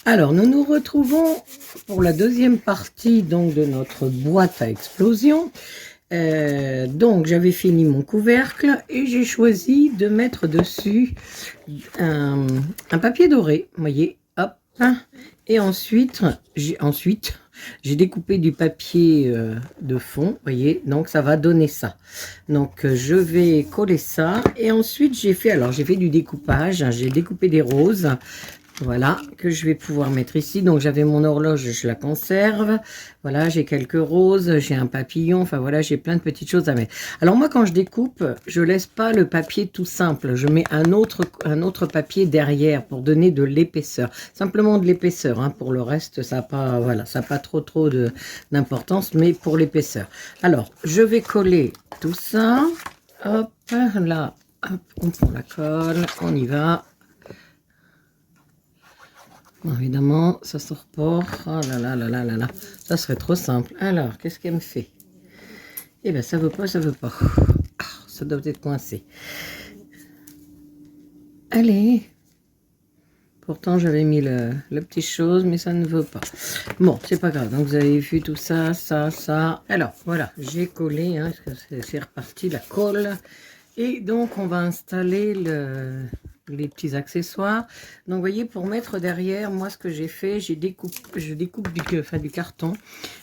Alors, nous nous retrouvons pour la deuxième partie donc, de notre boîte à explosion. Donc, j'avais fini mon couvercle et j'ai choisi de mettre dessus un papier doré, vous voyez, hop. Et ensuite, j'ai découpé du papier de fond, vous voyez, donc ça va donner ça. Donc, je vais coller ça et ensuite j'ai fait du découpage, hein, j'ai découpé des roses. Voilà, que je vais pouvoir mettre ici. Donc, j'avais mon horloge, je la conserve. Voilà, j'ai quelques roses, j'ai un papillon. Enfin, voilà, j'ai plein de petites choses à mettre. Alors, moi, quand je découpe, je laisse pas le papier tout simple. Je mets un autre papier derrière pour donner de l'épaisseur. Simplement de l'épaisseur. Hein. Pour le reste, ça n'a pas, voilà, ça pas trop d'importance, mais pour l'épaisseur. Alors, je vais coller tout ça. Hop, là, hop, on prend la colle, on y va. Bon, évidemment, ça sort pas. Oh là là là là là là. Ça serait trop simple. Alors, qu'est-ce qu'elle me fait? Eh bien, ça veut pas, ça veut pas. Ah, ça doit être coincé. Allez. Pourtant, j'avais mis la petite chose, mais ça ne veut pas. Bon, c'est pas grave. Donc, vous avez vu tout ça, ça, ça. Alors, voilà, j'ai collé. Hein, parce que c'est reparti, la colle. Et donc, on va installer les petits accessoires. Donc, vous voyez, pour mettre derrière, moi, ce que j'ai fait, je découpe du carton.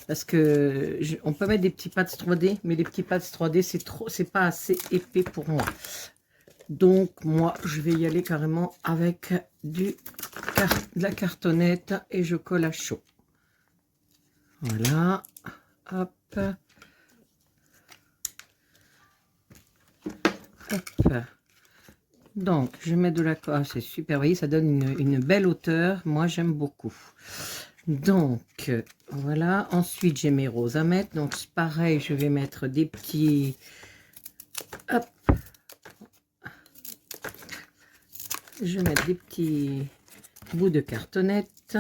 Parce que on peut mettre des petits pads 3D, mais les petits pads 3D, c'est pas assez épais pour moi. Donc, moi, je vais y aller carrément avec de la cartonnette et je colle à chaud. Voilà. Hop. Hop. Donc, je mets de la colle. Ah, c'est super. Vous voyez, ça donne une belle hauteur. Moi, j'aime beaucoup. Donc, voilà. Ensuite, j'ai mes roses à mettre. Donc, pareil, je vais mettre des petits... Hop. Je vais mettre des petits bouts de cartonnette.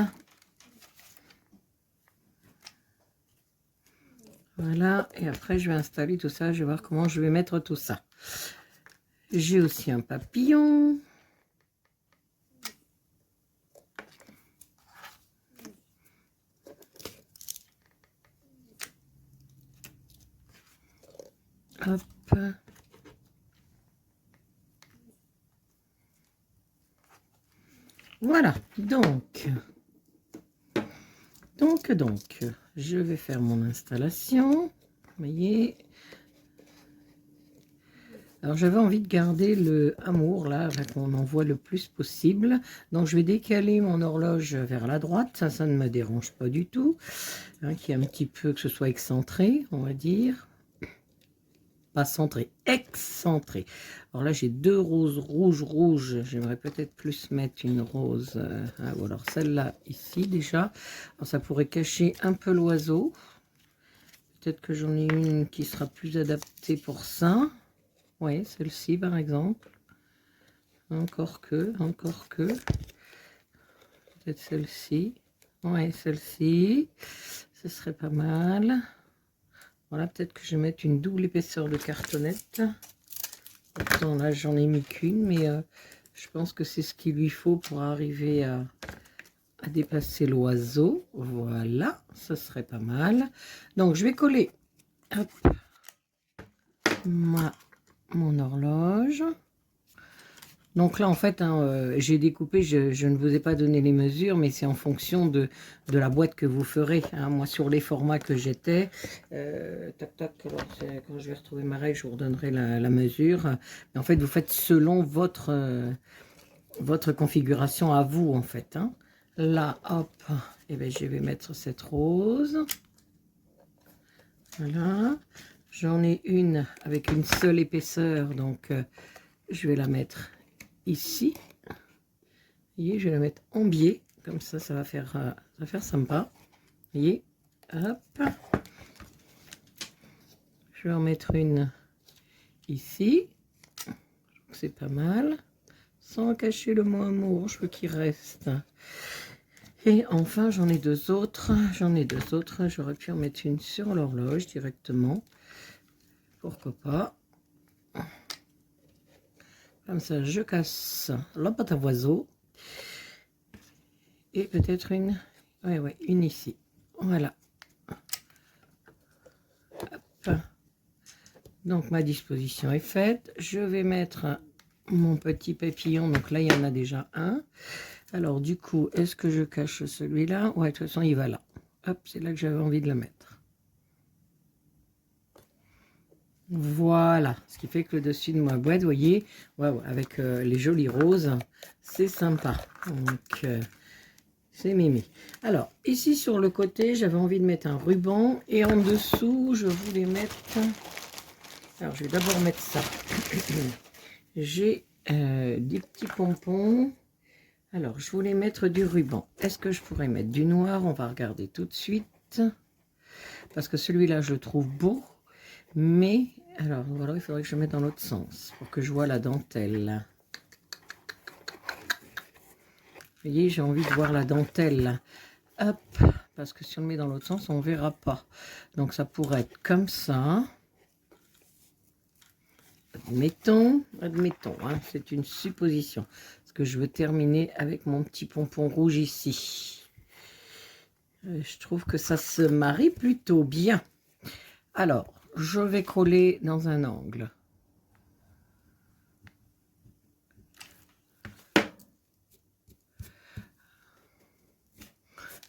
Voilà. Et après, je vais installer tout ça. Je vais voir comment je vais mettre tout ça. J'ai aussi un papillon. Hop. Voilà. Donc, je vais faire mon installation. Vous voyez. Alors, j'avais envie de garder le amour, là, qu'on en voit le plus possible. Donc, je vais décaler mon horloge vers la droite. Ça ne me dérange pas du tout. Hein, qu'il y ait un petit peu, que ce soit excentré, on va dire. Pas centré, excentré. Alors là, j'ai deux roses rouges. J'aimerais peut-être plus mettre une rose. Ou alors celle-là, ici, déjà. Alors, ça pourrait cacher un peu l'oiseau. Peut-être que j'en ai une qui sera plus adaptée pour ça. Oui, celle-ci, par exemple. Encore que. Peut-être celle-ci. Oui, celle-ci. Ce serait pas mal. Voilà, peut-être que je vais mettre une double épaisseur de cartonnette. Pourtant, là, j'en ai mis qu'une, mais je pense que c'est ce qu'il lui faut pour arriver à dépasser l'oiseau. Voilà, ce serait pas mal. Donc, je vais coller hop, mon horloge. Donc là, en fait, hein, j'ai découpé, je ne vous ai pas donné les mesures, mais c'est en fonction de la boîte que vous ferez. Hein. Moi, sur les formats que j'étais, quand je vais retrouver ma règle, je vous redonnerai la mesure. Mais en fait, vous faites selon votre configuration à vous, en fait. Hein. Là, hop, et bien, je vais mettre cette rose. Voilà. J'en ai une avec une seule épaisseur, donc je vais la mettre ici. Vous voyez, je vais la mettre en biais, comme ça, ça va faire sympa. Vous voyez, hop. Je vais en mettre une ici. C'est pas mal. Sans cacher le mot amour, je veux qu'il reste. Et enfin, j'en ai deux autres. J'aurais pu en mettre une sur l'horloge directement. Pourquoi pas. Comme ça, je casse la pâte à oiseau. et peut-être une, ouais, une ici. Voilà. Hop. Donc ma disposition est faite. Je vais mettre mon petit papillon. Donc là, il y en a déjà un. Alors du coup, est-ce que je cache celui-là? Ouais, de toute façon, il va là. Hop, c'est là que j'avais envie de le mettre. Voilà, ce qui fait que le dessus de ma boîte, vous voyez, wow, avec les jolis roses, c'est sympa. Donc, c'est mimi. Alors, ici sur le côté, j'avais envie de mettre un ruban. Et en dessous, je voulais mettre... Alors, je vais d'abord mettre ça. J'ai des petits pompons. Alors, je voulais mettre du ruban. Est-ce que je pourrais mettre du noir? On va regarder tout de suite. Parce que celui-là, je le trouve beau. Mais, alors, voilà, il faudrait que je mette dans l'autre sens pour que je vois la dentelle. Vous voyez, j'ai envie de voir la dentelle. Hop, parce que si on le met dans l'autre sens, on ne verra pas. Donc, ça pourrait être comme ça. Admettons, hein, c'est une supposition. Parce que je veux terminer avec mon petit pompon rouge ici. Je trouve que ça se marie plutôt bien. Alors, je vais coller dans un angle.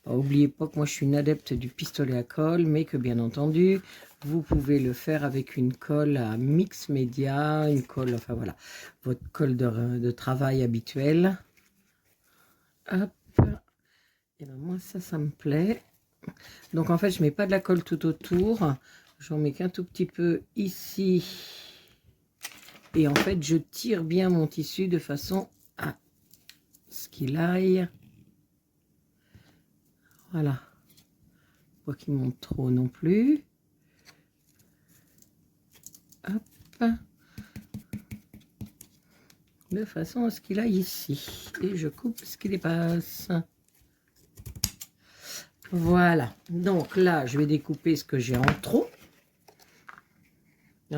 N'oubliez pas que moi je suis une adepte du pistolet à colle, mais que bien entendu, vous pouvez le faire avec une colle à mix média, une colle, enfin voilà, votre colle de travail habituelle. Hop, et ben moi ça me plaît. Donc en fait, je mets pas de la colle tout autour, j'en mets qu'un tout petit peu ici. Et en fait, je tire bien mon tissu de façon à ce qu'il aille. Voilà. Pas qu'il monte trop non plus. Hop. De façon à ce qu'il aille ici. Et je coupe ce qui dépasse. Voilà. Donc là, je vais découper ce que j'ai en trop.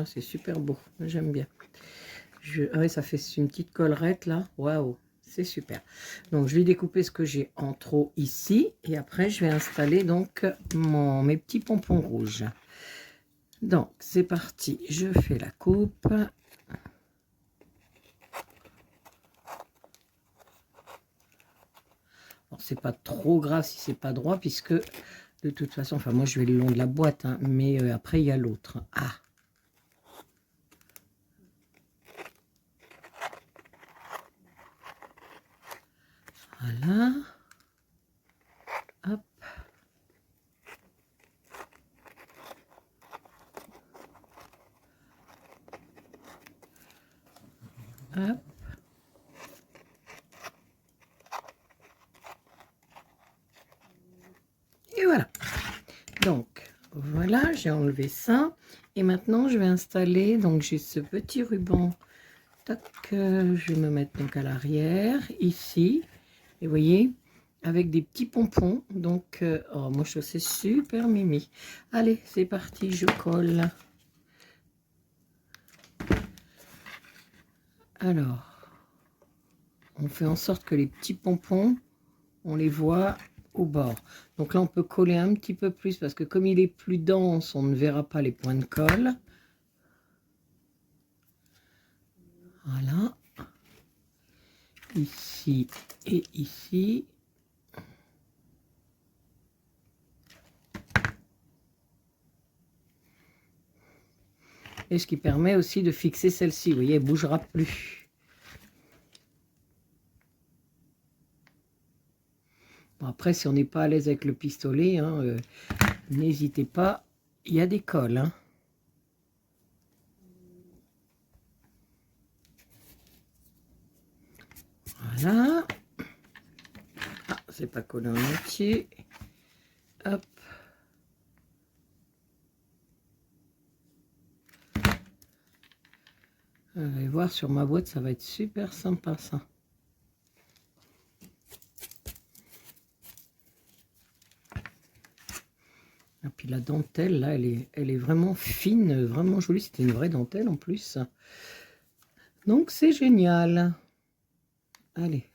C'est super beau. J'aime bien. Ah ouais, ça fait une petite collerette là. Waouh, c'est super. Donc, je vais découper ce que j'ai en trop ici. Et après, je vais installer donc mes petits pompons rouges. Donc, c'est parti. Je fais la coupe. C'est pas trop grave si c'est pas droit, puisque de toute façon, enfin moi je vais le long de la boîte, hein, mais après il y a l'autre. Ah, voilà. Hop. Hop. Et voilà. Donc, voilà, j'ai enlevé ça. Et maintenant, je vais installer, donc j'ai ce petit ruban. Tac, je vais me mettre donc à l'arrière, ici. Et vous voyez, avec des petits pompons. Donc, oh, moi, je trouve c'est super mimi. Allez, c'est parti, je colle. Alors, on fait en sorte que les petits pompons, on les voit au bord. Donc là, on peut coller un petit peu plus parce que comme il est plus dense, on ne verra pas les points de colle. Voilà. Ici et ici. Et ce qui permet aussi de fixer celle-ci. Vous voyez, elle ne bougera plus. Bon, après, si on n'est pas à l'aise avec le pistolet, hein, n'hésitez pas. Il y a des colles. Hein. Voilà. Ah, c'est pas collé en entier. Hop. Vous allez voir sur ma boîte, ça va être super sympa ça. Et puis la dentelle, là, elle est vraiment fine, vraiment jolie. C'était une vraie dentelle en plus. Donc c'est génial. Allez.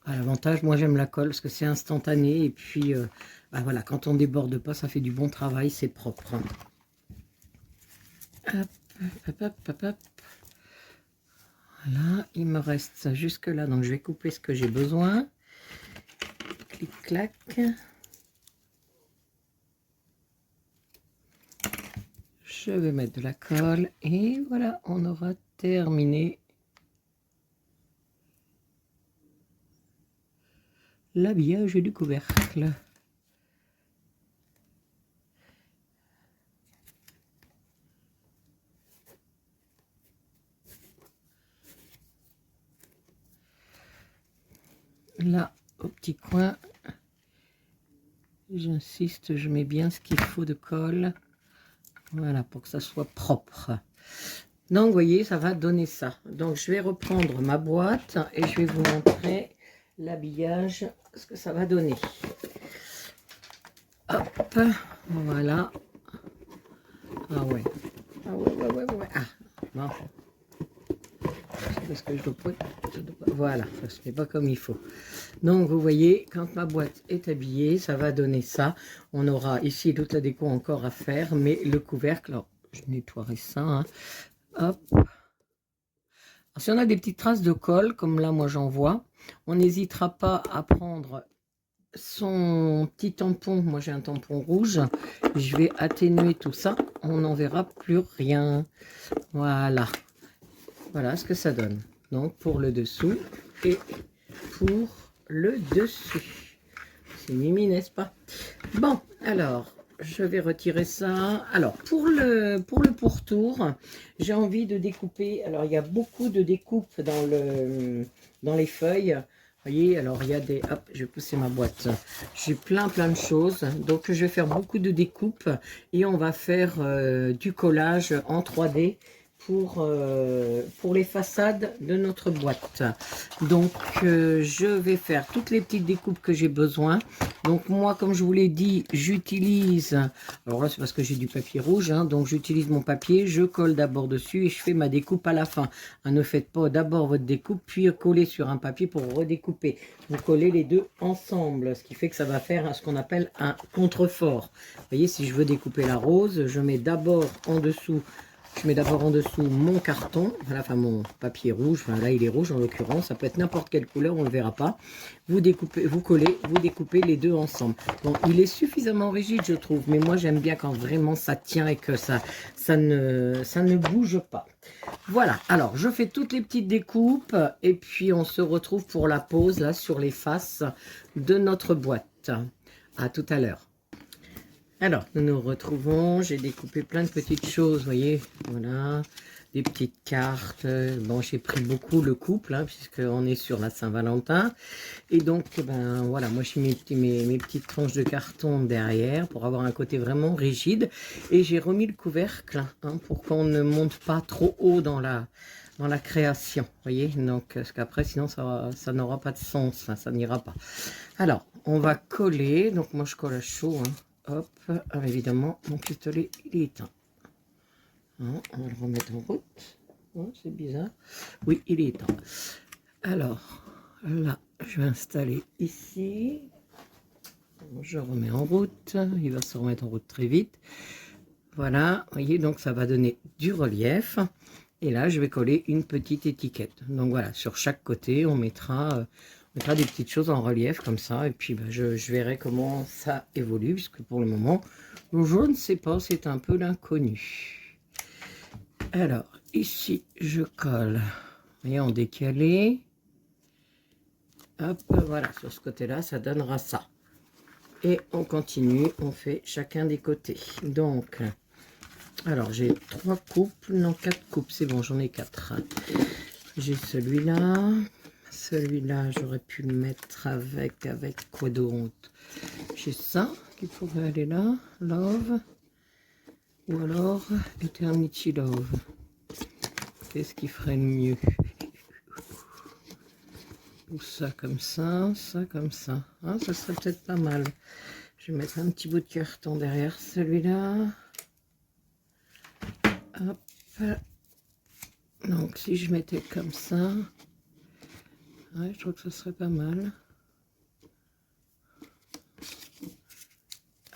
À l'avantage, moi j'aime la colle parce que c'est instantané et puis bah voilà, quand on déborde pas, ça fait du bon travail, c'est propre. Hop, hop, hop, hop, hop. Voilà, il me reste ça jusque là, donc je vais couper ce que j'ai besoin. Clic clac. Je vais mettre de la colle et voilà, on aura terminé l'habillage du couvercle. Là, au petit coin, j'insiste, je mets bien ce qu'il faut de colle. Voilà, pour que ça soit propre. Donc, vous voyez, ça va donner ça. Donc, je vais reprendre ma boîte et je vais vous montrer l'habillage, ce que ça va donner. Hop, voilà. Ah ouais. Ah ouais. Ah, bon. Parce que je dois pas... Voilà, ça se met pas comme il faut. Donc, vous voyez, quand ma boîte est habillée, ça va donner ça. On aura ici toute la déco encore à faire, mais le couvercle, alors, je nettoierai ça, hein. Hop. Alors, si on a des petites traces de colle, comme là, moi, j'en vois, on n'hésitera pas à prendre son petit tampon. Moi, j'ai un tampon rouge. Je vais atténuer tout ça. On n'en verra plus rien. Voilà. Voilà ce que ça donne. Donc, pour le dessous et pour le dessus. C'est mimi, n'est-ce pas? Bon, alors, je vais retirer ça. Alors, pour le pourtour, j'ai envie de découper. Alors, il y a beaucoup de découpes dans les feuilles. Vous voyez, alors il y a des... Hop, je vais pousser ma boîte. J'ai plein de choses. Donc, je vais faire beaucoup de découpes et on va faire du collage en 3D pour les façades de notre boîte. Donc, je vais faire toutes les petites découpes que j'ai besoin. Donc, moi, comme je vous l'ai dit, j'utilise... Alors là, c'est parce que j'ai du papier rouge. Hein, donc, j'utilise mon papier. Je colle d'abord dessus et je fais ma découpe à la fin. Hein, ne faites pas d'abord votre découpe, puis coller sur un papier pour redécouper. Vous collez les deux ensemble, ce qui fait que ça va faire ce qu'on appelle un contrefort. Vous voyez, si je veux découper la rose, je mets d'abord en dessous... Je mets d'abord en dessous mon carton, voilà, enfin mon papier rouge, enfin là il est rouge en l'occurrence, ça peut être n'importe quelle couleur, on ne le verra pas. Vous découpez, vous collez, vous découpez les deux ensemble. Bon, il est suffisamment rigide je trouve, mais moi j'aime bien quand vraiment ça tient et que ça ne bouge pas. Voilà, alors je fais toutes les petites découpes et puis on se retrouve pour la pose là sur les faces de notre boîte. À tout à l'heure. Alors, nous nous retrouvons. J'ai découpé plein de petites choses, vous voyez. Voilà, des petites cartes. Bon, j'ai pris beaucoup le couple, hein, puisqu'on est sur la Saint-Valentin. Et donc, ben voilà, moi j'ai mis mes petites tranches de carton derrière pour avoir un côté vraiment rigide. Et j'ai remis le couvercle hein, pour qu'on ne monte pas trop haut dans la création, vous voyez. Donc, parce qu'après, sinon, ça n'aura pas de sens, enfin, ça n'ira pas. Alors, on va coller. Donc, moi, je colle à chaud, hein. Hop, alors évidemment, mon pistolet, il est éteint. Hein, on va le remettre en route. Oh, c'est bizarre. Oui, il est éteint. Alors, là, je vais installer ici. Je remets en route. Il va se remettre en route très vite. Voilà, vous voyez, donc ça va donner du relief. Et là, je vais coller une petite étiquette. Donc voilà, sur chaque côté, on mettra des petites choses en relief comme ça. Et puis, ben, je verrai comment ça évolue. Puisque pour le moment, je ne sais pas, c'est un peu l'inconnu. Alors, ici, je colle. Vous voyez, en décalé. Hop, voilà, sur ce côté-là, ça donnera ça. Et on continue, on fait chacun des côtés. Donc... Alors, j'ai 3 coupes, non 4 coupes, c'est bon, j'en ai 4. J'ai celui-là. Celui-là, j'aurais pu le mettre avec quoi d'autre? J'ai ça qui pourrait aller là, Love. Ou alors Eternity Love. Qu'est-ce qui ferait le mieux? Ou ça comme ça comme ça. Ah, ça serait peut-être pas mal. Je vais mettre un petit bout de carton derrière celui-là. Hop. Donc si je mettais comme ça, ouais, je trouve que ce serait pas mal.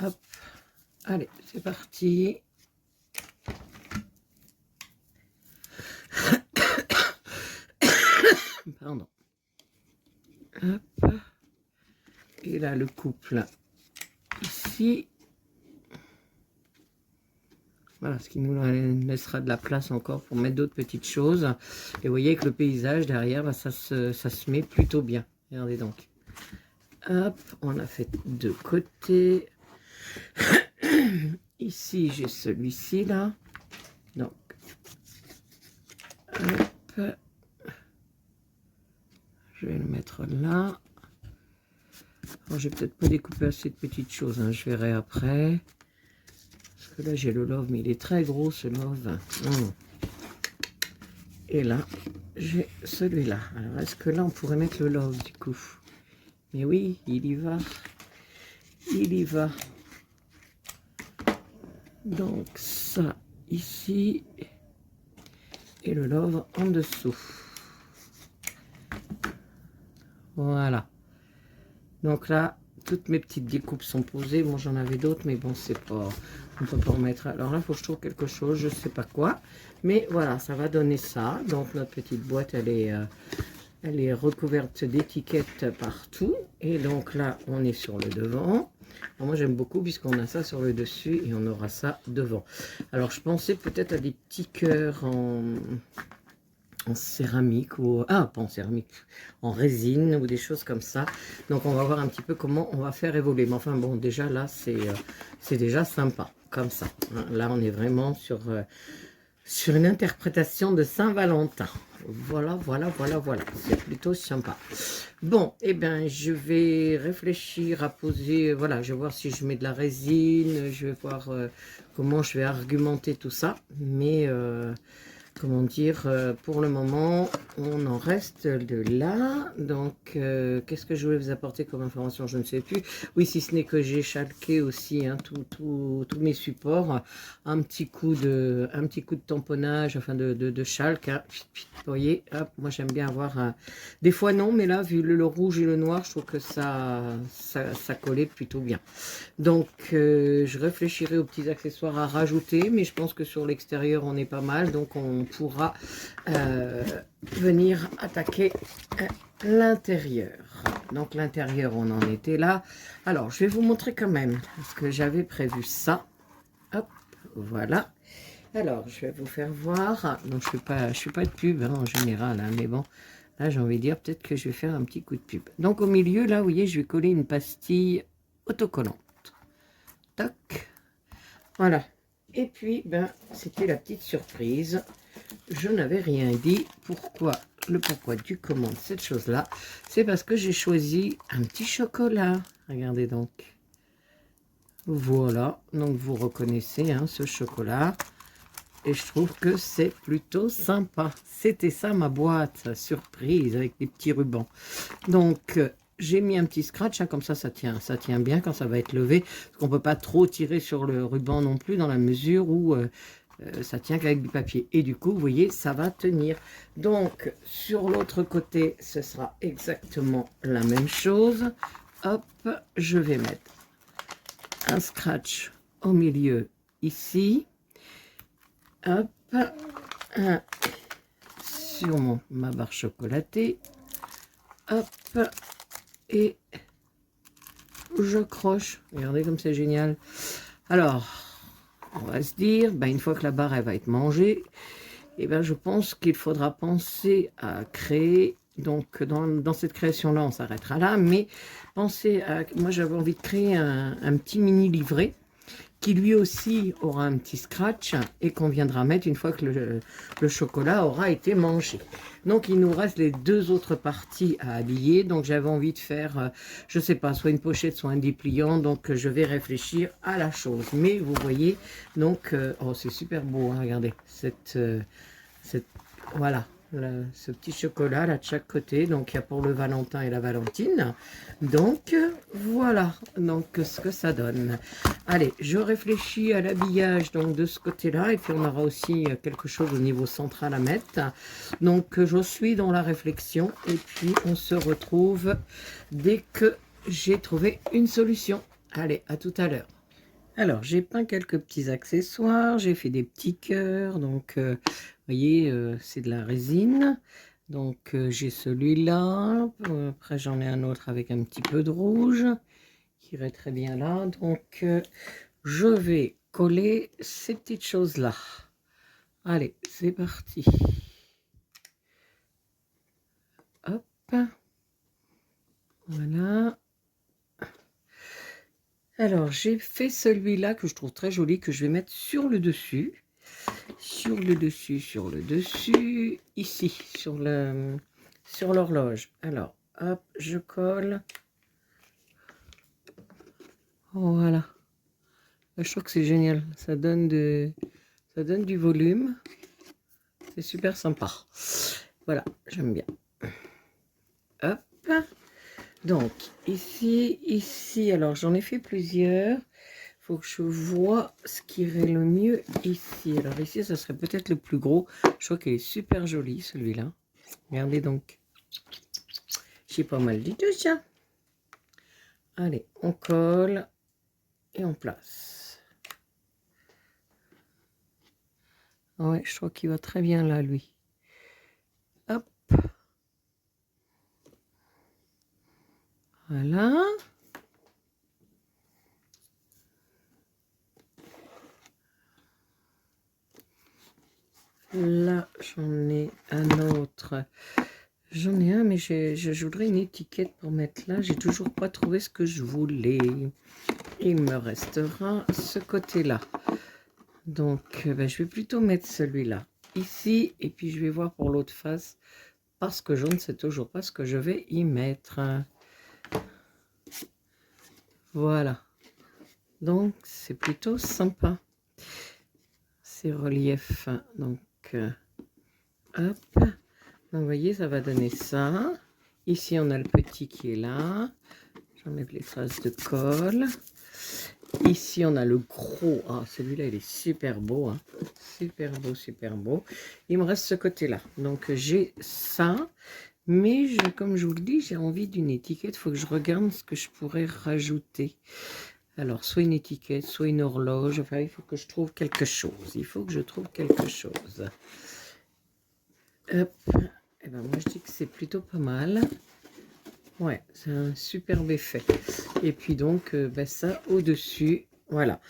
Hop, allez, c'est parti. Pardon. Hop. Et là, le couple ici. Voilà, ce qui nous laissera de la place encore pour mettre d'autres petites choses. Et vous voyez que le paysage derrière, bah, ça se met plutôt bien. Regardez donc. Hop, on a fait deux côtés. Ici, j'ai celui-ci là. Donc, hop. Je vais le mettre là. Alors, j'ai peut-être pas découpé assez de petites choses, hein, je verrai après. Parce que là, j'ai le love, mais il est très gros, ce love. Et là, j'ai celui-là. Alors, est-ce que là, on pourrait mettre le love, du coup? Mais oui, il y va. Il y va. Donc, ça, ici. Et le love en dessous. Voilà. Donc là, toutes mes petites découpes sont posées. Moi, j'en avais d'autres, mais bon, c'est pas... On peut pas remettre. Alors là, il faut que je trouve quelque chose, je sais pas quoi. Mais voilà, ça va donner ça. Donc, notre petite boîte, elle est recouverte d'étiquettes partout. Et donc là, on est sur le devant. Alors moi, j'aime beaucoup puisqu'on a ça sur le dessus et on aura ça devant. Alors, je pensais peut-être à des petits cœurs en céramique ou pas en céramique, en résine ou des choses comme ça. Donc on va voir un petit peu comment on va faire évoluer. Mais enfin bon, déjà là c'est déjà sympa comme ça. Là on est vraiment sur une interprétation de Saint-Valentin. Voilà, voilà, voilà, voilà. C'est plutôt sympa. Bon, et bien, je vais réfléchir à poser... Voilà, je vais voir si je mets de la résine. Je vais voir comment je vais argumenter tout ça. Mais... comment dire, pour le moment, on en reste de là. Donc, qu'est-ce que je voulais vous apporter comme information? Je ne sais plus. Oui, si ce n'est que j'ai chalqué aussi hein, tous mes supports. Un petit coup de tamponnage, enfin de chalque. Hein. Vous voyez, hop, moi j'aime bien avoir... Des fois non, mais là, vu le rouge et le noir, je trouve que ça collait plutôt bien. Donc, je réfléchirai aux petits accessoires à rajouter, mais je pense que sur l'extérieur, on est pas mal. Donc, on pourra venir attaquer l'intérieur. Donc, l'intérieur, on en était là. Alors, je vais vous montrer quand même, parce que j'avais prévu ça. Hop, voilà. Alors, je vais vous faire voir. Donc, je fais pas de pub hein, en général, hein, mais bon... Là, j'ai envie de dire, peut-être que je vais faire un petit coup de pub. Donc, au milieu, là, vous voyez, je vais coller une pastille autocollante. Tac. Voilà. Et puis, ben, c'était la petite surprise. Je n'avais rien dit. Pourquoi? Le pourquoi du comment de cette chose-là, c'est parce que j'ai choisi un petit chocolat. Regardez donc. Voilà. Donc, vous reconnaissez hein, ce chocolat. Et je trouve que c'est plutôt sympa. C'était ça ma boîte surprise avec des petits rubans. Donc, j'ai mis un petit scratch, hein, comme ça tient bien quand ça va être levé. Parce qu'on ne peut pas trop tirer sur le ruban non plus dans la mesure où ça tient qu'avec du papier. Et du coup, vous voyez, ça va tenir. Donc, sur l'autre côté, ce sera exactement la même chose. Hop, je vais mettre un scratch au milieu ici. Hop, un sur ma barre chocolatée. Hop, et j'accroche. Regardez comme c'est génial. Alors, on va se dire, ben, une fois que la barre elle va être mangée, et ben, je pense qu'il faudra penser à créer. Donc, dans cette création-là, on s'arrêtera là. Mais pensez à... Moi, j'avais envie de créer un petit mini livret qui lui aussi aura un petit scratch et qu'on viendra mettre une fois que le chocolat aura été mangé. Donc, il nous reste les deux autres parties à habiller. Donc, j'avais envie de faire, je sais pas, soit une pochette, soit un dépliant. Donc, je vais réfléchir à la chose. Mais vous voyez, donc, oh, c'est super beau, hein, regardez, voilà. ce petit chocolat là de chaque côté. Donc il y a pour le Valentin et la Valentine. Donc voilà donc ce que ça donne. Allez, je réfléchis à l'habillage donc de ce côté-là. Et puis on aura aussi quelque chose au niveau central à mettre. Donc je suis dans la réflexion. Et puis on se retrouve dès que j'ai trouvé une solution. Allez, à tout à l'heure. Alors, j'ai peint quelques petits accessoires, j'ai fait des petits cœurs, donc, vous voyez, c'est de la résine. Donc, j'ai celui-là, après j'en ai un autre avec un petit peu de rouge, qui irait très bien là. Donc, je vais coller ces petites choses-là. Allez, c'est parti. Hop, voilà. Alors, j'ai fait celui-là que je trouve très joli, que je vais mettre sur le dessus. Sur le dessus, ici, sur l'horloge. Alors, hop, je colle. Voilà. Je trouve que c'est génial. Ça donne du volume. C'est super sympa. Voilà, j'aime bien. Hop. Donc, ici, alors j'en ai fait plusieurs. Faut que je vois ce qui irait le mieux ici. Alors ici, ça serait peut-être le plus gros. Je crois qu'il est super joli, celui-là. Regardez donc. J'ai pas mal dit tout ça. Allez, on colle et on place. Ouais, je crois qu'il va très bien là, lui. Hop. Voilà. Là, j'en ai un autre. J'en ai un, mais je voudrais une étiquette pour mettre là. J'ai toujours pas trouvé ce que je voulais. Il me restera ce côté-là. Donc, je vais plutôt mettre celui-là ici. Et puis, je vais voir pour l'autre face. Parce que je ne sais toujours pas ce que je vais y mettre. Voilà. Donc, c'est plutôt sympa. Ces reliefs. Donc, hop. Donc, vous voyez, ça va donner ça. Ici, on a le petit qui est là. J'enlève les traces de colle. Ici, on a le gros. Ah, celui-là, il est super beau. Hein. Super beau, super beau. Il me reste ce côté-là. Donc, j'ai ça. Mais, comme je vous le dis, j'ai envie d'une étiquette. Il faut que je regarde ce que je pourrais rajouter. Alors, soit une étiquette, soit une horloge. Enfin, il faut que je trouve quelque chose. Il faut que je trouve quelque chose. Hop. Et ben, moi, je dis que c'est plutôt pas mal. Ouais, c'est un superbe effet. Et puis donc, ça au-dessus. Voilà.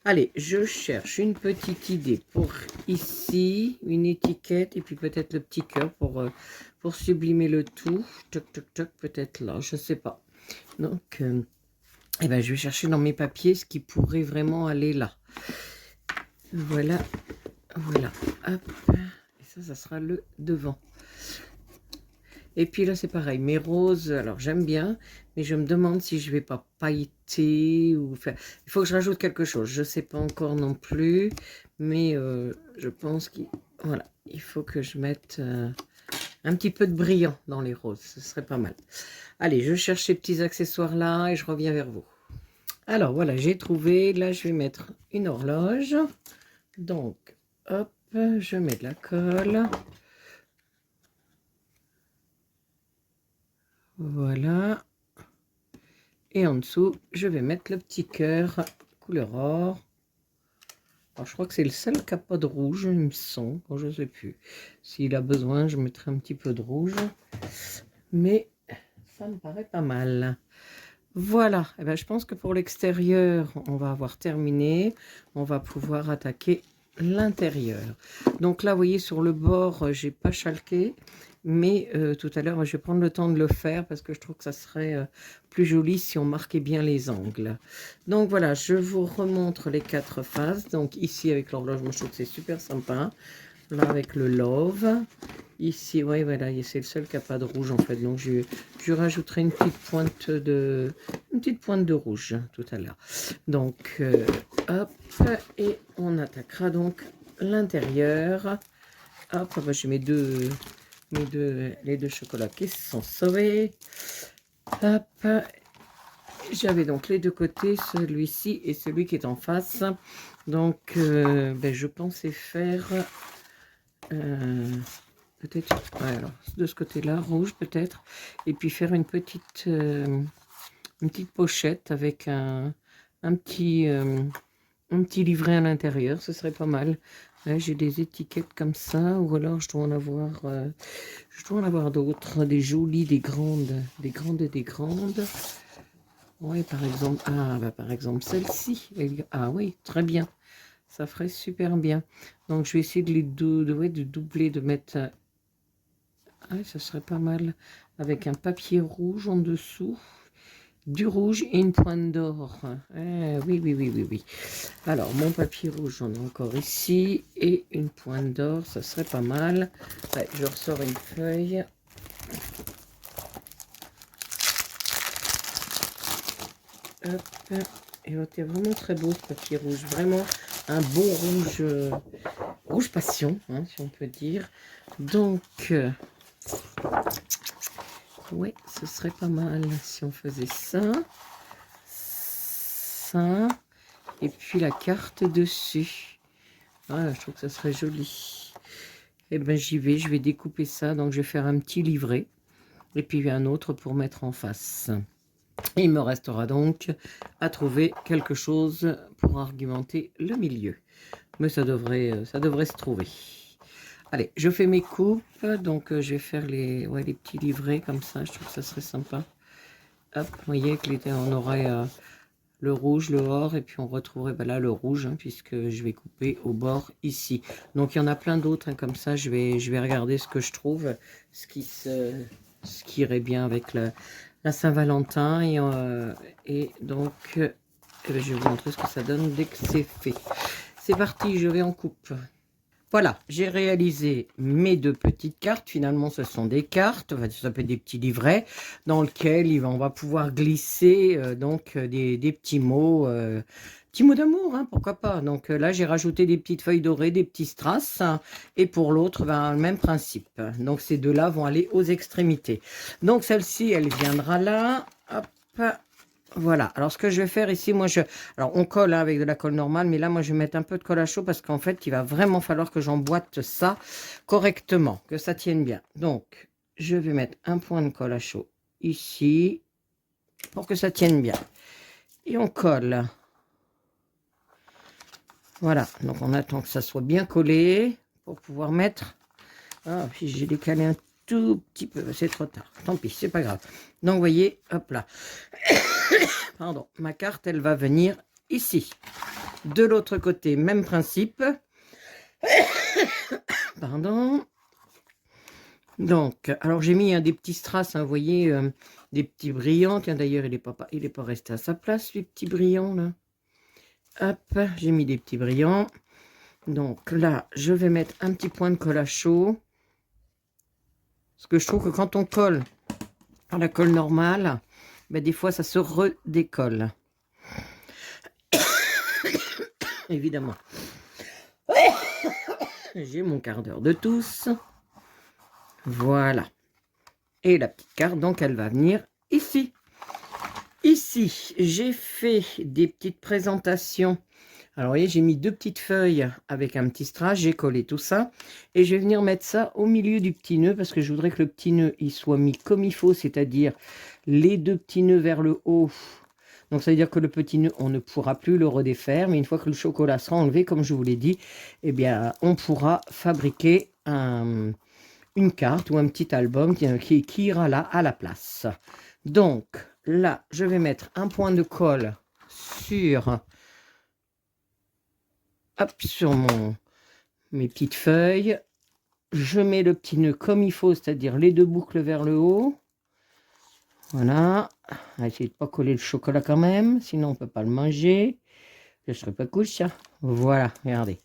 Allez, je cherche une petite idée pour ici, une étiquette et puis peut-être le petit cœur pour sublimer le tout. Toc, toc, toc, peut-être là, je sais pas. Donc, je vais chercher dans mes papiers ce qui pourrait vraiment aller là. Voilà, voilà. Hop. Et ça sera le devant. Et puis là, c'est pareil. Mes roses, alors j'aime bien, mais je me demande si je vais pas pailleter ou faire... Il faut que je rajoute quelque chose. Je ne sais pas encore non plus, mais je pense qu'il voilà, il faut que je mette un petit peu de brillant dans les roses. Ce serait pas mal. Allez, je cherche ces petits accessoires là et je reviens vers vous. Alors voilà, j'ai trouvé. Là, je vais mettre une horloge. Donc, hop, je mets de la colle. Voilà. Et en dessous, je vais mettre le petit cœur couleur or. Alors, je crois que c'est le seul qui n'a pas de rouge, il me semble. Bon, je ne sais plus. S'il a besoin, je mettrai un petit peu de rouge. Mais ça me paraît pas mal. Voilà. Et je pense que pour l'extérieur, on va avoir terminé. On va pouvoir attaquer l'intérieur. Donc là, vous voyez, sur le bord, j'ai pas chalqué. Mais tout à l'heure, je vais prendre le temps de le faire parce que je trouve que ça serait plus joli si on marquait bien les angles. Donc voilà, je vous remontre les 4 faces. Donc ici, avec l'horloge, je trouve que c'est super sympa. Là, avec le love. Ici, ouais, voilà, c'est le seul qui n'a pas de rouge en fait. Donc je rajouterai une petite pointe de rouge tout à l'heure. Donc, hop, et on attaquera donc l'intérieur. Hop, je mets deux les deux chocolats qui se sont sauvés. Hop. J'avais donc les deux côtés, celui-ci et celui qui est en face. Donc, je pensais faire peut-être, ouais, alors, de ce côté-là, rouge peut-être, et puis faire une petite pochette avec un petit livret à l'intérieur, ce serait pas mal. Là, j'ai des étiquettes comme ça, ou alors je dois en avoir d'autres, des jolies, des grandes. Oui, par exemple, par exemple celle-ci. Ah oui, très bien. Ça ferait super bien. Donc, je vais essayer de de doubler, de mettre... Ah, ça serait pas mal. Avec un papier rouge en dessous. Du rouge et une pointe d'or. Oui. Alors, mon papier rouge, j'en ai encore ici. Et une pointe d'or, ça serait pas mal. Ouais, je ressors une feuille. Hop. Et l'autre est vraiment très beau, ce papier rouge. Vraiment un beau rouge, rouge passion, hein, si on peut dire. Donc, ouais, ce serait pas mal si on faisait ça. Ça. Et puis la carte dessus. Voilà, je trouve que ça serait joli. Et ben j'y vais, je vais découper ça. Donc je vais faire un petit livret. Et puis un autre pour mettre en face. Il me restera donc à trouver quelque chose pour argumenter le milieu. Mais ça devrait se trouver. Allez, je fais mes coupes. Donc je vais faire les petits livrets comme ça. Je trouve que ça serait sympa. Hop, vous voyez que on aurait... le rouge, le or, et puis on retrouverait là le rouge, hein, puisque je vais couper au bord ici. Donc il y en a plein d'autres, hein, comme ça, je vais regarder ce que je trouve, ce qui irait bien avec la Saint-Valentin. Et donc, je vais vous montrer ce que ça donne dès que c'est fait. C'est parti, je vais en coupe. Voilà, j'ai réalisé mes deux petites cartes. Finalement, ce sont des cartes, ça peut être des petits livrets, dans lesquels on va pouvoir glisser des petits mots d'amour, hein, pourquoi pas. Donc là, j'ai rajouté des petites feuilles dorées, des petits strass, hein, et pour l'autre, le même principe. Donc ces deux-là vont aller aux extrémités. Donc celle-ci, elle viendra là. Hop. Voilà, alors ce que je vais faire ici, alors on colle, hein, avec de la colle normale, mais là, moi, je vais mettre un peu de colle à chaud parce qu'en fait, il va vraiment falloir que j'emboîte ça correctement, que ça tienne bien. Donc, je vais mettre un point de colle à chaud ici pour que ça tienne bien. Et on colle. Voilà, donc on attend que ça soit bien collé pour pouvoir mettre... Ah, puis j'ai décalé un tout petit peu, c'est trop tard. Tant pis, c'est pas grave. Donc, vous voyez, hop là. Pardon, ma carte, elle va venir ici. De l'autre côté, même principe. Pardon. Donc, alors j'ai mis des petits strass, hein, vous voyez, des petits brillants. Tiens, d'ailleurs, il est pas resté à sa place, les petits brillants, là. Hop, j'ai mis des petits brillants. Donc là, je vais mettre un petit point de colle à chaud. Parce que je trouve que quand on colle à la colle normale, des fois, ça se redécolle. Évidemment. J'ai mon quart d'heure de tousse. Voilà. Et la petite carte, donc, elle va venir ici. Ici, j'ai fait des petites présentations. Alors, vous voyez, j'ai mis deux petites feuilles avec un petit strass. J'ai collé tout ça. Et je vais venir mettre ça au milieu du petit nœud parce que je voudrais que le petit nœud, il soit mis comme il faut, c'est-à-dire les deux petits nœuds vers le haut. Donc, ça veut dire que le petit nœud, on ne pourra plus le redéfaire. Mais une fois que le chocolat sera enlevé, comme je vous l'ai dit, eh bien, on pourra fabriquer une carte ou un petit album qui ira là à la place. Donc, là, je vais mettre un point de colle sur mes petites feuilles. Je mets le petit nœud comme il faut, c'est-à-dire les deux boucles vers le haut. Voilà. On va essayer de ne pas coller le chocolat quand même, sinon on ne peut pas le manger. Je ne serai pas cool, ça. Voilà, regardez.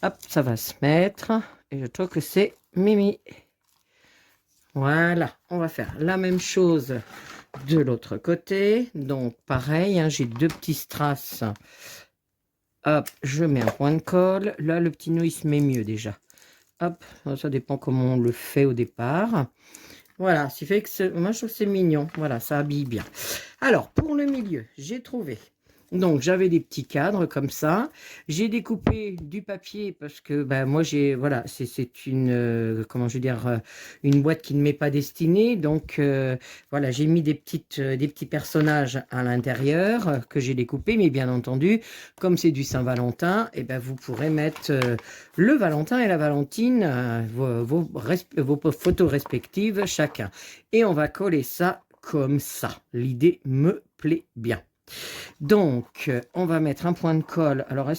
Hop, ça va se mettre. Et je trouve que c'est mimi. Voilà, on va faire la même chose de l'autre côté. Donc, pareil, hein, j'ai deux petits strass. Hop, je mets un point de colle. Là, le petit nœud, il se met mieux déjà. Hop, ça dépend comment on le fait au départ. Voilà, ce qui fait que moi je trouve que c'est mignon. Voilà, ça habille bien. Alors, pour le milieu, j'ai trouvé. Donc, j'avais des petits cadres comme ça. J'ai découpé du papier parce que ben, moi, voilà, c'est une, comment je veux dire, une boîte qui ne m'est pas destinée. Donc, voilà, j'ai mis des petits personnages à l'intérieur que j'ai découpés. Mais bien entendu, comme c'est du Saint-Valentin, et ben, vous pourrez mettre le Valentin et la Valentine, vos photos respectives chacun. Et on va coller ça comme ça. L'idée me plaît bien. Donc, on va mettre un point de colle. Alors,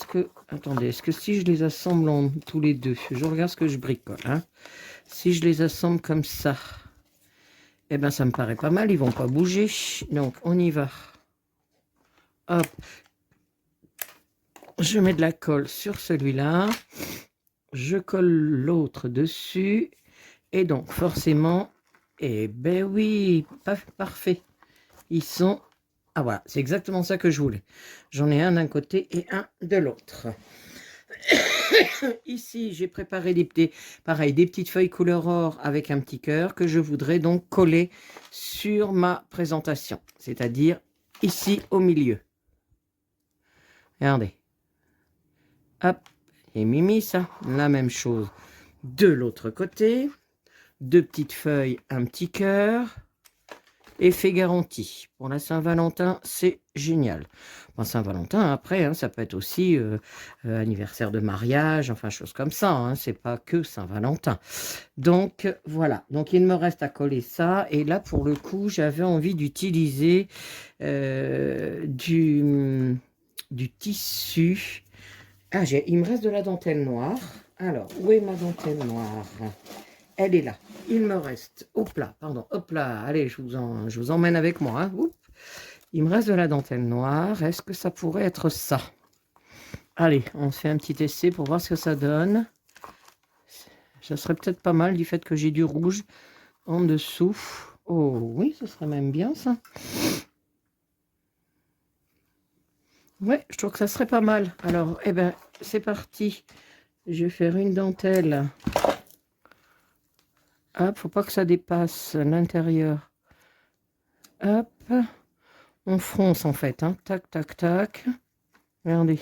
attendez, est-ce que si je les assemble tous les deux, je regarde ce que je bricole, hein. Si je les assemble comme ça, eh ben, ça me paraît pas mal, ils vont pas bouger. Donc, on y va. Hop. Je mets de la colle sur celui-là. Je colle l'autre dessus. Et donc, forcément, eh ben oui, parfait. Ils sont... Ah voilà, c'est exactement ça que je voulais. J'en ai un d'un côté et un de l'autre. Ici, j'ai préparé des petites feuilles couleur or avec un petit cœur que je voudrais donc coller sur ma présentation. C'est-à-dire ici au milieu. Regardez. Hop, et Mimi, ça, la même chose. De l'autre côté, deux petites feuilles, un petit cœur. Effet garanti. Pour la Saint-Valentin, c'est génial. Bon, Saint-Valentin, après, hein, ça peut être aussi anniversaire de mariage, enfin, chose comme ça. Hein, c'est pas que Saint-Valentin. Donc, voilà. Donc, il me reste à coller ça. Et là, pour le coup, j'avais envie d'utiliser du tissu. Ah, il me reste de la dentelle noire. Alors, où est ma dentelle noire? Elle est là. Il me reste, hop là, pardon, hop là, allez, je vous emmène avec moi. Hein. Il me reste de la dentelle noire. Est-ce que ça pourrait être ça? Allez, on fait un petit essai pour voir ce que ça donne. Ça serait peut-être pas mal du fait que j'ai du rouge en dessous. Oh oui, ce serait même bien ça. Ouais, je trouve que ça serait pas mal. Alors, eh ben, c'est parti. Je vais faire une dentelle. Hop, faut pas que ça dépasse l'intérieur. Hop, on fronce en fait, hein. Tac, tac, tac. Regardez,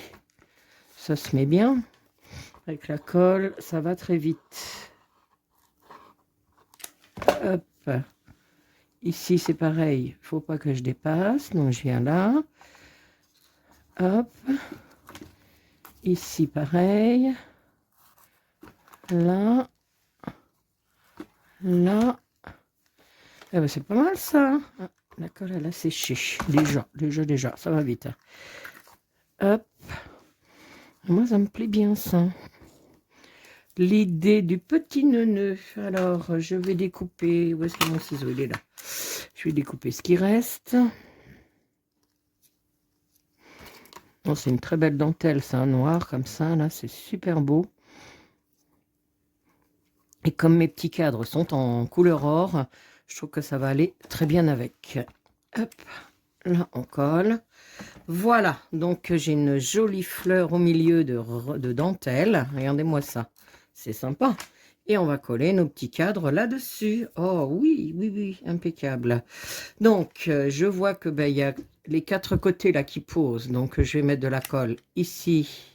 ça se met bien. Avec la colle, ça va très vite. Hop, ici c'est pareil, faut pas que je dépasse, donc je viens là. Hop, ici pareil. Là, là. Eh ben, c'est pas mal ça. Ah, la colle elle a séché. Déjà, ça va vite. Hop. Moi ça me plaît bien ça. L'idée du petit neuneu. Alors je vais découper. Où est-ce que mon ciseau? Il est là. Je vais découper ce qui reste. Oh, c'est une très belle dentelle, c'est un noir comme ça, là, c'est super beau. Et comme mes petits cadres sont en couleur or, je trouve que ça va aller très bien avec. Hop, là on colle. Voilà, donc j'ai une jolie fleur au milieu de dentelle. Regardez-moi ça, c'est sympa. Et on va coller nos petits cadres là-dessus. Oh oui, oui, oui, impeccable. Donc, je vois que ben, il y a les quatre côtés là qui posent. Donc, je vais mettre de la colle ici,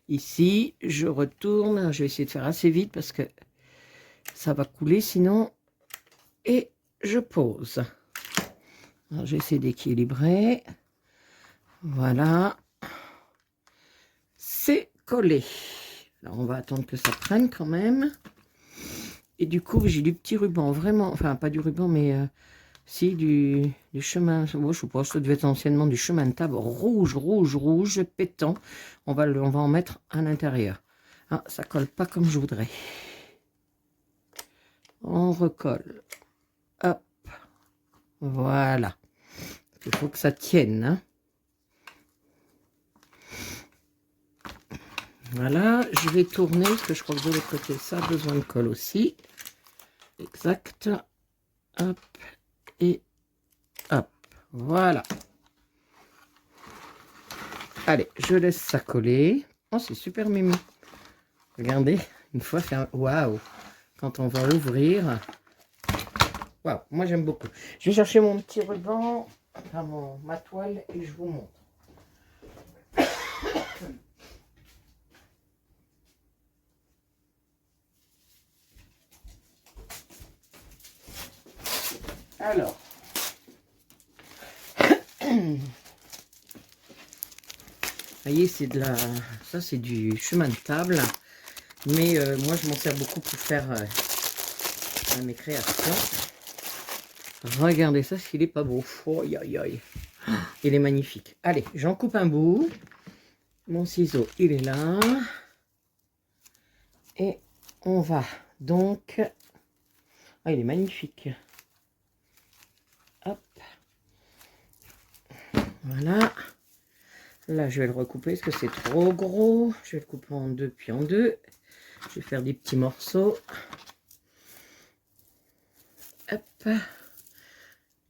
ici. Je retourne. Je vais essayer de faire assez vite parce que ça va couler sinon. Et je pose. Alors, j'essaie d'équilibrer. Voilà. C'est collé. Alors, on va attendre que ça prenne quand même. Et du coup, j'ai du petit ruban, vraiment, enfin, pas du ruban, mais si, du chemin, bon, je sais pas, ça devait être anciennement du chemin de table, rouge, pétant. On va en mettre à l'intérieur. Ah, ça colle pas comme je voudrais. On recolle. Hop. Voilà. Il faut que ça tienne, hein. Voilà, je vais tourner, parce que je crois que de l'autre côté, ça a besoin de colle aussi. Exact. Hop. Et hop. Voilà. Allez, je laisse ça coller. Oh, c'est super mimi. Regardez, Une fois fermé. Waouh! Quand on va ouvrir. Waouh! Moi j'aime beaucoup. Je vais chercher mon petit ruban, enfin ma toile et je vous montre. Alors. Vous voyez, c'est de la... Ça, c'est du chemin de table. Mais moi, je m'en sers beaucoup pour faire mes créations. Regardez ça, s'il est pas beau. Oh, aïe, aïe, aïe. Il est magnifique. Allez, j'en coupe un bout. Mon ciseau, il est là. Et on va donc... Ah, il est magnifique. Hop. Voilà. Là, je vais le recouper parce que c'est trop gros. Je vais le couper en deux, puis en deux. Je vais faire des petits morceaux. Hop.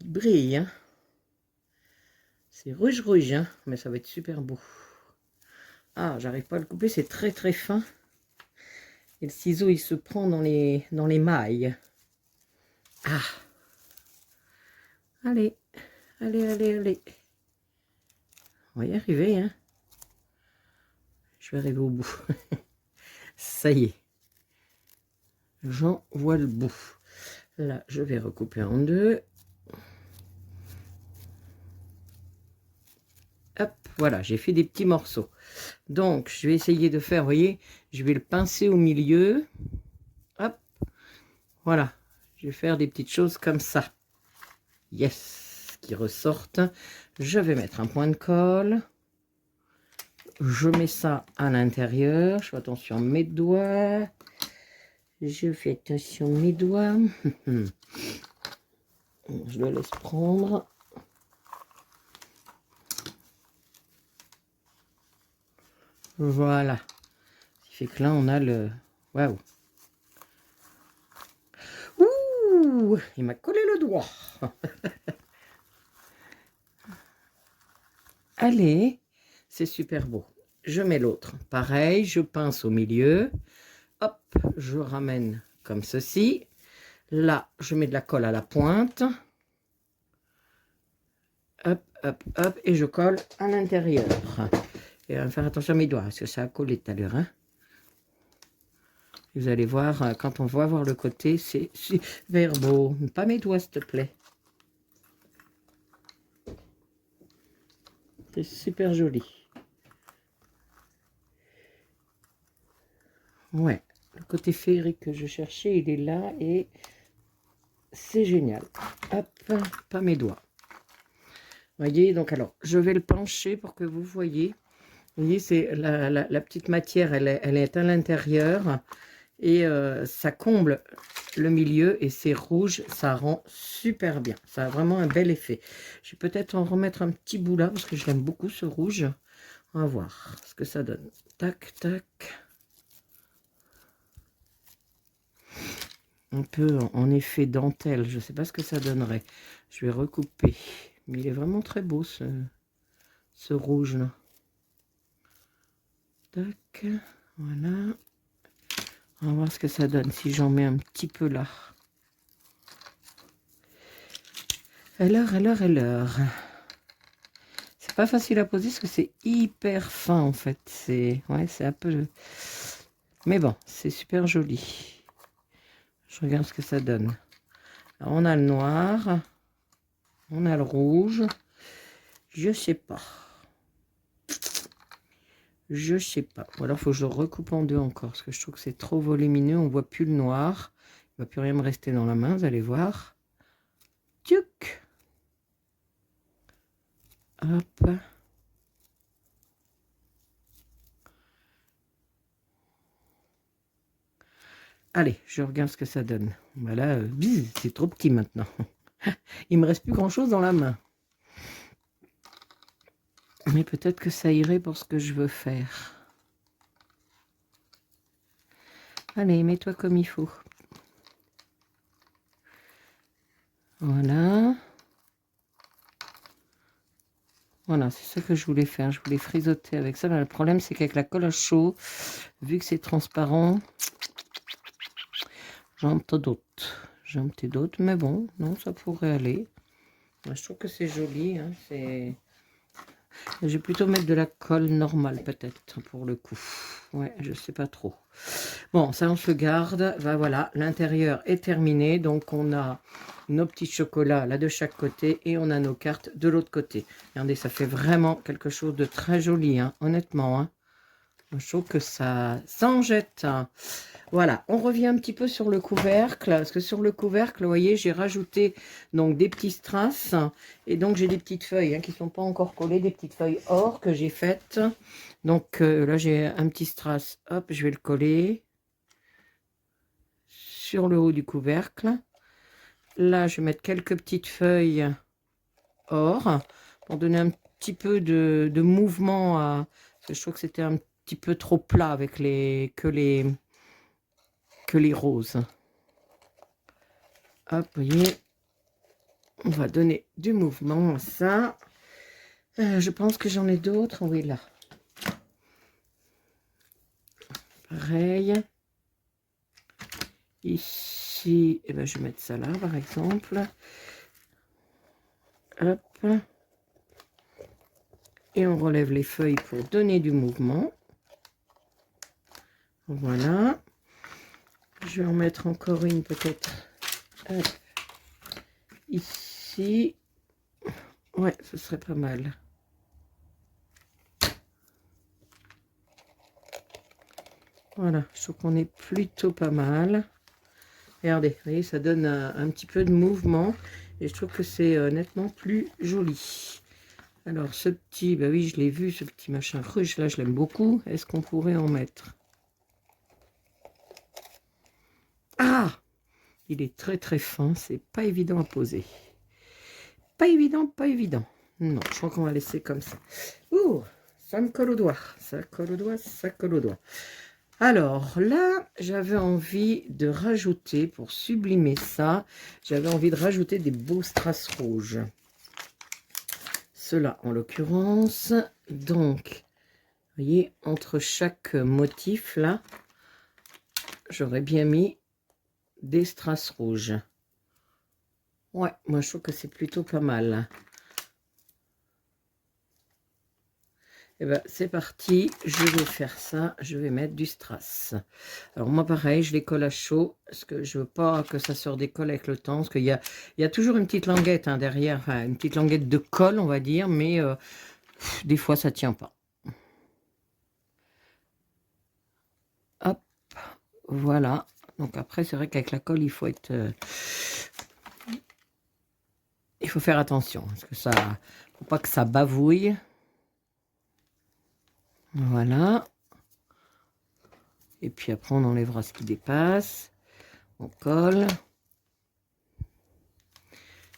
Il brille. Hein. C'est rouge, rouge. Hein, mais ça va être super beau. Ah, j'arrive pas à le couper. C'est très, très fin. Et le ciseau, il se prend dans les mailles. Ah. Allez. Allez, allez, allez. On va y arriver. Hein. Je vais arriver au bout. Ça y est. J'en vois le bout. Là, je vais recouper en deux. Hop, voilà, j'ai fait des petits morceaux. Donc, je vais essayer de faire, vous voyez, je vais le pincer au milieu. Hop, voilà. Je vais faire des petites choses comme ça. Yes, qui ressortent. Je vais mettre un point de colle. Je mets ça à l'intérieur. Je fais attention à mes doigts. Je fais attention à mes doigts. Je le laisse prendre. Voilà. Ce qui fait que là, on a le... Waouh. Ouh, il m'a collé le doigt. Allez, c'est super beau. Je mets l'autre. Pareil, je pince au milieu. Hop, je ramène comme ceci. Là, je mets de la colle à la pointe. Hop, hop, hop. Et je colle à l'intérieur. Et on va faire attention à mes doigts, parce que ça a collé tout à l'heure. Hein. Vous allez voir, quand on va voir le côté, c'est super beau. Pas mes doigts, s'il te plaît. C'est super joli. Ouais, le côté féerique que je cherchais, il est là et c'est génial. Hop, pas mes doigts. Voyez, donc alors, je vais le pencher pour que vous voyez. Vous voyez, c'est la petite matière, elle est à l'intérieur et ça comble le milieu et c'est rouge, ça rend super bien. Ça a vraiment un bel effet. Je vais peut-être en remettre un petit bout là parce que je l'aime beaucoup ce rouge. On va voir ce que ça donne. Tac, tac. Un peu en effet dentelle, je ne sais pas ce que ça donnerait. Je vais recouper. Mais il est vraiment très beau ce rouge là. Tac, voilà. On va voir ce que ça donne si j'en mets un petit peu là. Alors. C'est pas facile à poser parce que c'est hyper fin en fait. C'est un peu... Mais bon, c'est super joli. Je regarde ce que ça donne. Alors, on a le noir. On a le rouge. Je sais pas. Je sais pas. Ou alors, il faut que je recoupe en deux encore. Parce que je trouve que c'est trop volumineux. On voit plus le noir. Il ne va plus rien me rester dans la main. Vous allez voir. Tchouk. Hop. Allez, je regarde ce que ça donne. Voilà. C'est trop petit maintenant. Il me reste plus grand chose dans la main. Mais peut-être que ça irait pour ce que je veux faire. Allez, mets-toi comme il faut. Voilà. Voilà, c'est ça que je voulais faire. Je voulais frisoter avec ça. Mais le problème, c'est qu'avec la colle à chaud, vu que c'est transparent, J'en ai d'autres, mais bon, non, ça pourrait aller. Je trouve que c'est joli, hein, c'est... Je vais plutôt mettre de la colle normale, peut-être, pour le coup. Ouais, je sais pas trop. Bon, ça, on se garde. Ben, voilà, l'intérieur est terminé. Donc, on a nos petits chocolats, là, de chaque côté. Et on a nos cartes de l'autre côté. Regardez, ça fait vraiment quelque chose de très joli, hein, honnêtement. Hein. Je trouve que ça s'en jette. Voilà, on revient un petit peu sur le couvercle, parce que sur le couvercle, vous voyez, j'ai rajouté donc des petits strass, et donc j'ai des petites feuilles hein, qui ne sont pas encore collées, des petites feuilles or que j'ai faites. Donc là, j'ai un petit strass, hop, je vais le coller sur le haut du couvercle. Là, je vais mettre quelques petites feuilles or pour donner un petit peu de mouvement à... Parce que je trouve que c'était un petit peu trop plat avec que les roses. Hop, vous voyez, on va donner du mouvement à ça. Je pense que j'en ai d'autres. Oui, là. Pareil. Ici, eh ben, je vais mettre ça là, par exemple. Hop. Et on relève les feuilles pour donner du mouvement. Voilà. Je vais en mettre encore une peut-être. Ici. Ouais, ce serait pas mal. Voilà, je trouve qu'on est plutôt pas mal. Regardez, vous voyez, ça donne un petit peu de mouvement. Et je trouve que c'est nettement plus joli. Alors, ce petit, bah oui, je l'ai vu, ce petit machin ruche, là, je l'aime beaucoup. Est-ce qu'on pourrait en mettre? Ah! Il est très très fin, c'est pas évident à poser. Pas évident, pas évident. Non, je crois qu'on va laisser comme ça. Ouh, ça me colle au doigt. Ça colle au doigt, ça colle au doigt. Alors là, j'avais envie de rajouter, pour sublimer ça, j'avais envie de rajouter des beaux strass rouges. Ceux-là, en l'occurrence. Donc, vous voyez, entre chaque motif, là, j'aurais bien mis des strass rouges. Ouais, moi je trouve que c'est plutôt pas mal. Et ben c'est parti, je vais faire ça, je vais mettre du strass. Alors moi pareil, je les colle à chaud, parce que je veux pas que ça se redécolle avec le temps, parce qu'il y a toujours une petite languette hein, derrière, enfin une petite languette de colle on va dire, mais des fois ça tient pas. Hop, voilà. Donc après c'est vrai qu'avec la colle il faut être... il faut faire attention, parce que ça, faut pas que ça bavouille. Voilà. Et puis après, on enlèvera ce qui dépasse. On colle.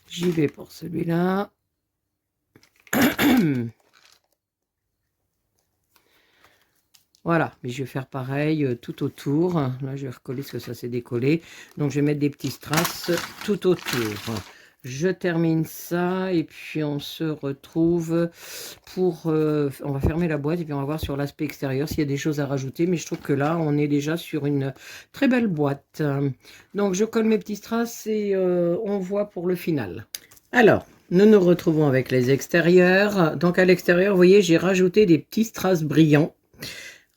J'y vais pour celui-là. Voilà, mais je vais faire pareil tout autour. Là, je vais recoller parce que ça s'est décollé. Donc, je vais mettre des petits strass tout autour. Je termine ça et puis on se retrouve pour... on va fermer la boîte et puis on va voir sur l'aspect extérieur s'il y a des choses à rajouter. Mais je trouve que là, on est déjà sur une très belle boîte. Donc, je colle mes petits strass et on voit pour le final. Alors, nous nous retrouvons avec les extérieurs. Donc, à l'extérieur, vous voyez, j'ai rajouté des petits strass brillants.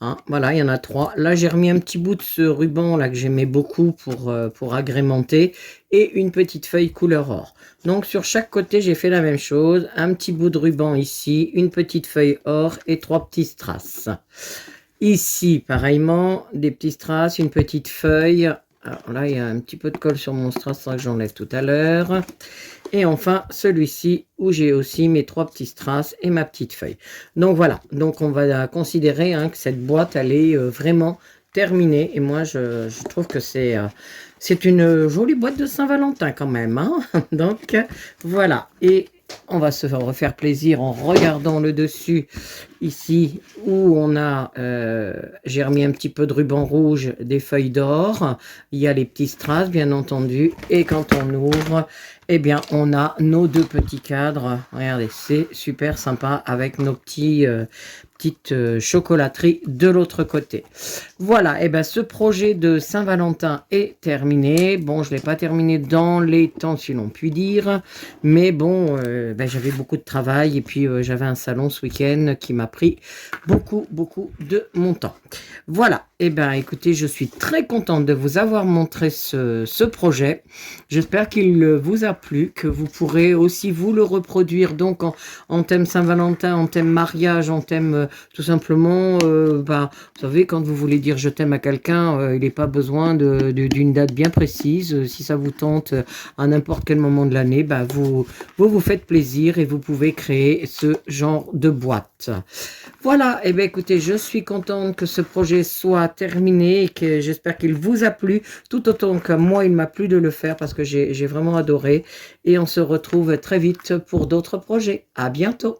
Hein, voilà, il y en a 3. Là, j'ai remis un petit bout de ce ruban là que j'aimais beaucoup pour agrémenter et une petite feuille couleur or. Donc, sur chaque côté, j'ai fait la même chose. Un petit bout de ruban ici, une petite feuille or et 3 petits strass. Ici, pareillement, des petits strass, une petite feuille. Alors là, il y a un petit peu de colle sur mon strass que j'enlève tout à l'heure. Et enfin, celui-ci où j'ai aussi mes 3 petits strass et ma petite feuille. Donc voilà, donc on va considérer hein, que cette boîte, elle est vraiment terminée. Et moi, je trouve que c'est une jolie boîte de Saint-Valentin quand même. Hein. Donc voilà, et on va se refaire plaisir en regardant le dessus ici où on a, j'ai remis un petit peu de ruban rouge, des feuilles d'or. Il y a les petits strass bien entendu. Et quand on ouvre, eh bien, on a nos 2 petits cadres. Regardez, c'est super sympa avec nos petits petite chocolaterie de l'autre côté. Voilà, et ben ce projet de Saint-Valentin est terminé. Bon, je ne l'ai pas terminé dans les temps, si l'on peut dire, mais bon, j'avais beaucoup de travail et puis j'avais un salon ce week-end qui m'a pris beaucoup de mon temps. Voilà, et ben écoutez, je suis très contente de vous avoir montré ce projet. J'espère qu'il vous a plu, que vous pourrez aussi vous le reproduire donc en thème Saint-Valentin, en thème mariage, en thème tout simplement, vous savez, quand vous voulez dire je t'aime à quelqu'un, il n'est pas besoin d'une date bien précise. Si ça vous tente à n'importe quel moment de l'année, vous faites plaisir et vous pouvez créer ce genre de boîte. Voilà, et bien écoutez, je suis contente que ce projet soit terminé et que j'espère qu'il vous a plu, tout autant que moi il m'a plu de le faire parce que j'ai vraiment adoré. Et on se retrouve très vite pour d'autres projets. À bientôt.